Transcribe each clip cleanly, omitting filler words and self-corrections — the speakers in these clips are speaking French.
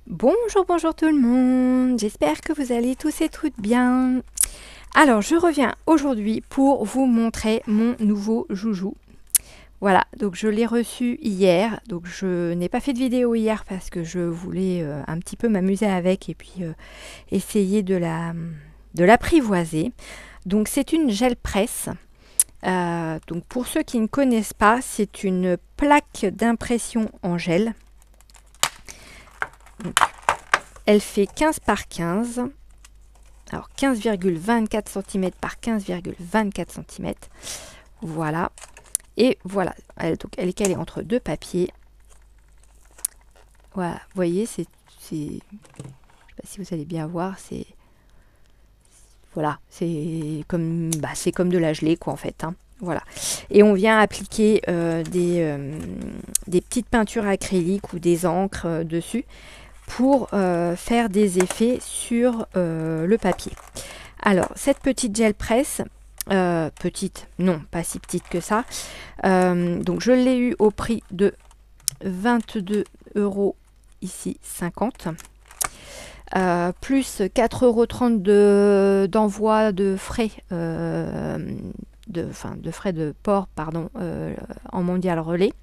Bonjour, bonjour tout le monde, j'espère que vous allez tous et toutes bien. Alors je reviens aujourd'hui pour vous montrer mon nouveau joujou. Voilà, donc je l'ai reçu hier, donc je n'ai pas fait de vidéo hier parce que je voulais un petit peu m'amuser avec et puis essayer de l'apprivoiser. Donc c'est une gel presse. Donc pour ceux qui ne connaissent pas, c'est une plaque d'impression en gel. Donc, elle fait 15 par 15. Alors 15,24 cm par 15,24 cm. Voilà. Et voilà. Donc elle est calée entre deux papiers. Voilà. Vous voyez, je sais pas si vous allez bien voir, voilà, c'est comme de la gelée quoi en fait. Hein. Voilà. Et on vient appliquer des petites peintures acryliques ou des encres dessus pour faire des effets sur le papier. Alors, cette petite gel presse, petite, non, pas si petite que ça, donc je l'ai eu au prix de 22 € ici, 50. Plus 4,30 € d'envoi de frais, de frais de port, pardon, en mondial relais.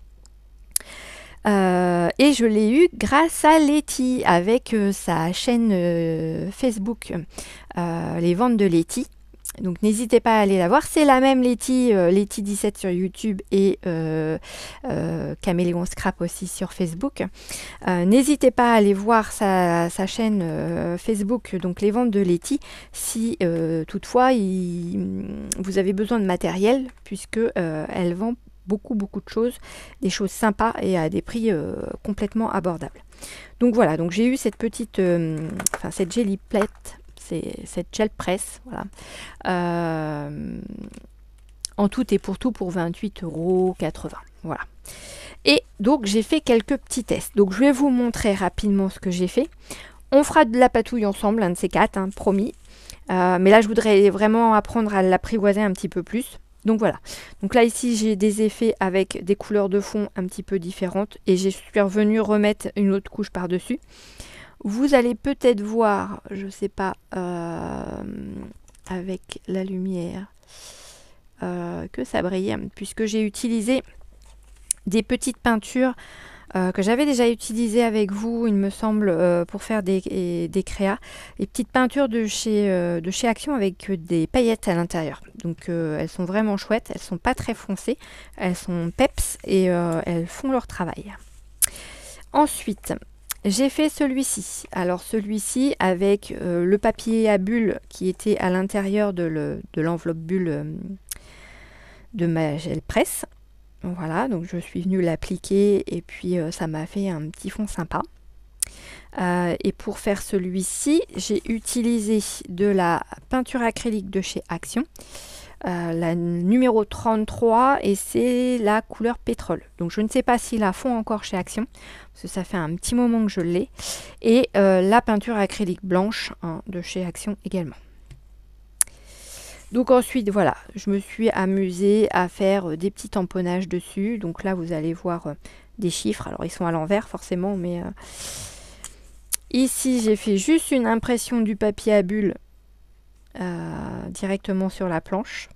Et je l'ai eu grâce à Letty avec sa chaîne Facebook Les Ventes de Letty. Donc n'hésitez pas à aller la voir. C'est la même Letty, Letty 17 sur YouTube et Caméléon Scrap aussi sur Facebook. N'hésitez pas à aller voir sa chaîne Facebook, donc Les Ventes de Letty, si toutefois vous avez besoin de matériel, puisque elle vend beaucoup de choses, des choses sympas et à des prix complètement abordables. Donc voilà, donc j'ai eu cette petite, cette jelly plate, cette gel presse, voilà. En tout et pour tout pour 28,80 €. Voilà. Et donc j'ai fait quelques petits tests. Donc je vais vous montrer rapidement ce que j'ai fait. On fera de la patouille ensemble, un de ces quatre, hein, promis. Mais là je voudrais vraiment apprendre à l'apprivoiser un petit peu plus. Donc voilà, donc là ici j'ai des effets avec des couleurs de fond un petit peu différentes et je suis revenue remettre une autre couche par dessus. Vous allez peut-être voir, je sais pas, avec la lumière, que ça brille, puisque j'ai utilisé des petites peintures que j'avais déjà utilisées avec vous, il me semble, pour faire des créas. Les petites peintures de chez Action avec des paillettes à l'intérieur. Donc elles sont vraiment chouettes, elles sont pas très foncées, elles sont peps et elles font leur travail. Ensuite, j'ai fait celui-ci. Alors celui-ci avec le papier à bulles qui était à l'intérieur de l'enveloppe bulle de ma gel presse. Voilà, donc je suis venue l'appliquer et puis ça m'a fait un petit fond sympa. Et pour faire celui-ci, j'ai utilisé de la peinture acrylique de chez Action, la numéro 33, et c'est la couleur pétrole. Donc je ne sais pas s'ils la font encore chez Action, parce que ça fait un petit moment que je l'ai. Et la peinture acrylique blanche, hein, de chez Action également. Donc ensuite, voilà, je me suis amusée à faire des petits tamponnages dessus. Donc là, vous allez voir des chiffres. Alors, ils sont à l'envers, forcément, mais ici, j'ai fait juste une impression du papier à bulles directement sur la planche.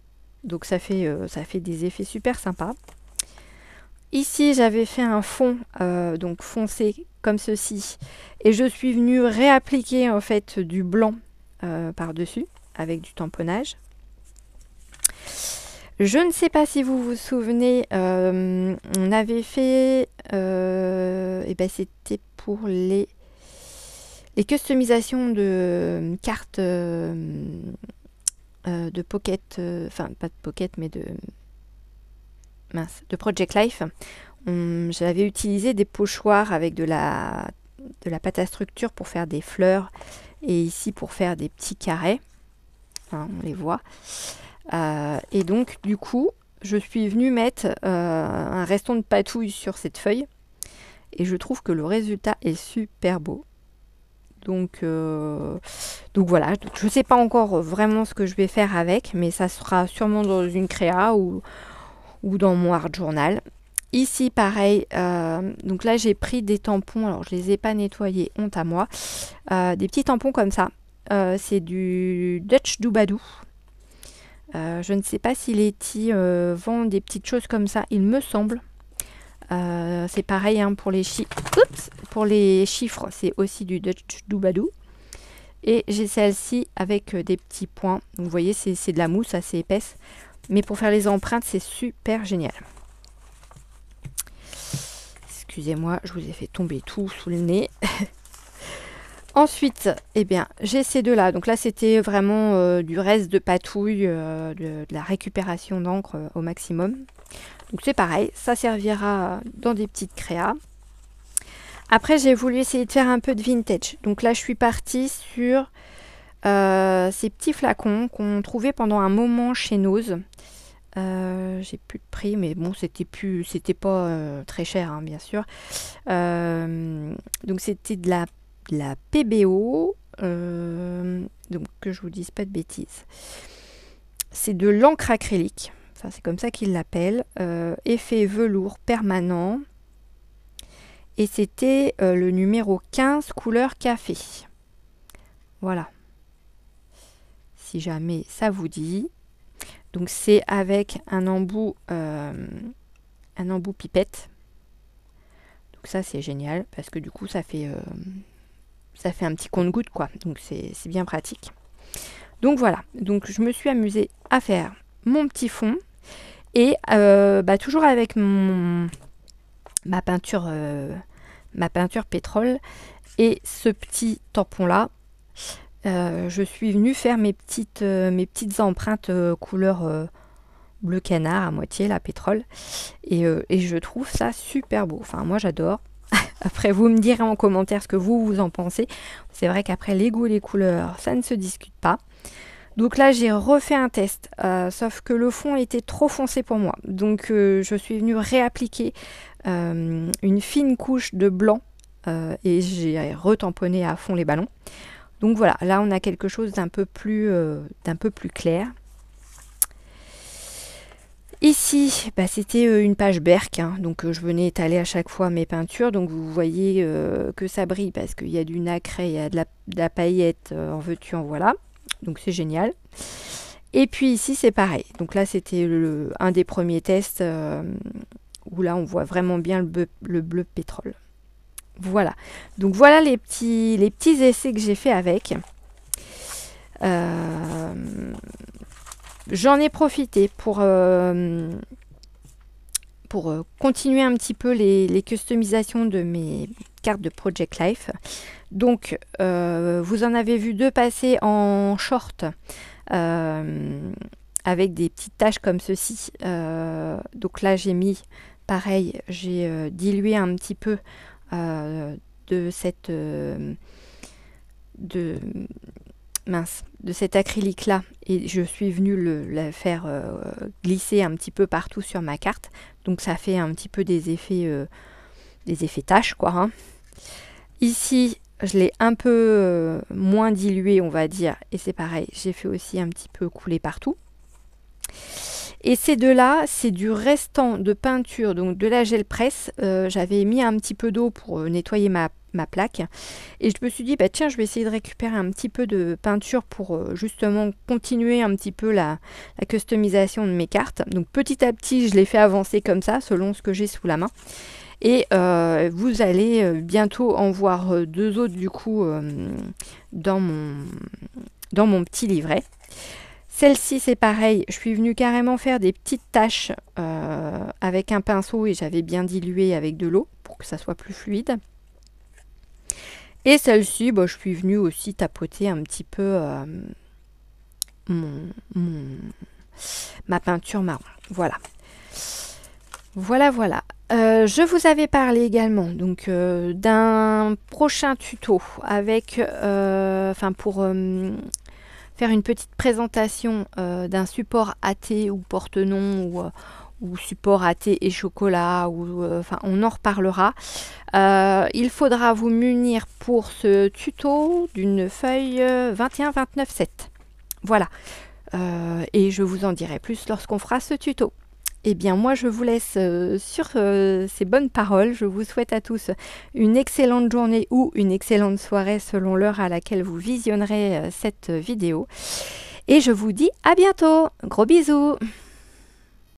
Donc, ça fait des effets super sympas. Ici, j'avais fait un fond, donc foncé, comme ceci. Et je suis venue réappliquer, en fait, du blanc par-dessus, avec du tamponnage. Je ne sais pas si vous vous souvenez, on avait fait, et ben c'était pour les customisations de cartes de Pocket, enfin pas de Pocket mais de Project Life. J'avais utilisé des pochoirs avec de la pâte à structure pour faire des fleurs et ici pour faire des petits carrés. Enfin, on les voit. Et donc du coup je suis venue mettre un restant de patouille sur cette feuille et je trouve que le résultat est super beau. Donc voilà, je ne sais pas encore vraiment ce que je vais faire avec, mais ça sera sûrement dans une créa ou dans mon art journal. Ici, pareil, donc là j'ai pris des tampons, alors je les ai pas nettoyés, honte à moi, des petits tampons comme ça. C'est du Dutch Doobadoo. Je ne sais pas si Letty vend des petites choses comme ça, il me semble. C'est pareil hein, pour les pour les chiffres, c'est aussi du Dutch Doobadoo. Et j'ai celle-ci avec des petits points. Donc, vous voyez, c'est de la mousse assez épaisse. Mais pour faire les empreintes, c'est super génial. Excusez-moi, je vous ai fait tomber tout sous le nez. Ensuite, eh bien, j'ai ces deux-là. Donc là, c'était vraiment du reste de patouille, de la récupération d'encre au maximum. Donc c'est pareil, ça servira dans des petites créas. Après, j'ai voulu essayer de faire un peu de vintage. Donc là, je suis partie sur ces petits flacons qu'on trouvait pendant un moment chez Nose. J'ai plus de prix, mais bon, c'était pas très cher, hein, bien sûr. Donc c'était de la PBO, donc que je vous dise pas de bêtises. C'est de l'encre acrylique, enfin, c'est comme ça qu'ils l'appellent, effet velours permanent. Et c'était le numéro 15, couleur café. Voilà. Si jamais ça vous dit. Donc c'est avec un embout pipette. Donc ça c'est génial parce que du coup ça fait un petit compte-gouttes quoi. Donc c'est bien pratique. Donc voilà. Donc je me suis amusée à faire mon petit fond et toujours avec ma peinture pétrole et ce petit tampon là. Je suis venue faire mes petites empreintes couleur bleu canard à moitié, la pétrole. Et je trouve ça super beau. Enfin, moi, j'adore. Après, vous me direz en commentaire ce que vous en pensez. C'est vrai qu'après, les goûts et les couleurs, ça ne se discute pas. Donc là, j'ai refait un test. Sauf que le fond était trop foncé pour moi. Donc, je suis venue réappliquer une fine couche de blanc. Et j'ai retamponné à fond les ballons. Donc voilà, là on a quelque chose d'un peu plus clair. Ici, c'était une page Berck, hein, donc je venais étaler à chaque fois mes peintures. Donc vous voyez que ça brille parce qu'il y a du nacre, il y a de la paillette, en veux-tu, en voilà. Donc c'est génial. Et puis ici c'est pareil. Donc là c'était un des premiers tests où là on voit vraiment bien le bleu pétrole. Voilà, donc voilà les petits essais que j'ai fait avec. J'en ai profité pour continuer un petit peu les customisations de mes cartes de Project Life. Donc, vous en avez vu deux passer en short avec des petites taches comme ceci. Donc là, j'ai mis, pareil, j'ai dilué un petit peu de cet acrylique là et je suis venue la faire glisser un petit peu partout sur ma carte, donc ça fait un petit peu des effets taches quoi, hein. Ici je l'ai un peu moins dilué on va dire, et c'est pareil, j'ai fait aussi un petit peu couler partout. Et ces deux-là, c'est du restant de peinture, donc de la gel presse. J'avais mis un petit peu d'eau pour nettoyer ma plaque. Et je me suis dit, tiens, je vais essayer de récupérer un petit peu de peinture pour justement continuer un petit peu la customisation de mes cartes. Donc petit à petit, je les fais avancer comme ça, selon ce que j'ai sous la main. Et vous allez bientôt en voir deux autres du coup dans mon petit livret. Celle-ci, c'est pareil, je suis venue carrément faire des petites taches avec un pinceau et j'avais bien dilué avec de l'eau pour que ça soit plus fluide. Et celle-ci, je suis venue aussi tapoter un petit peu ma peinture marron. Voilà. Voilà. Je vous avais parlé également donc d'un prochain tuto avec, pour faire une petite présentation d'un support AT ou porte-nom ou support AT et chocolat, on en reparlera. Il faudra vous munir pour ce tuto d'une feuille 21-29-7. Voilà. Et je vous en dirai plus lorsqu'on fera ce tuto. Eh bien, moi, je vous laisse sur ces bonnes paroles. Je vous souhaite à tous une excellente journée ou une excellente soirée selon l'heure à laquelle vous visionnerez cette vidéo. Et je vous dis à bientôt. Gros bisous.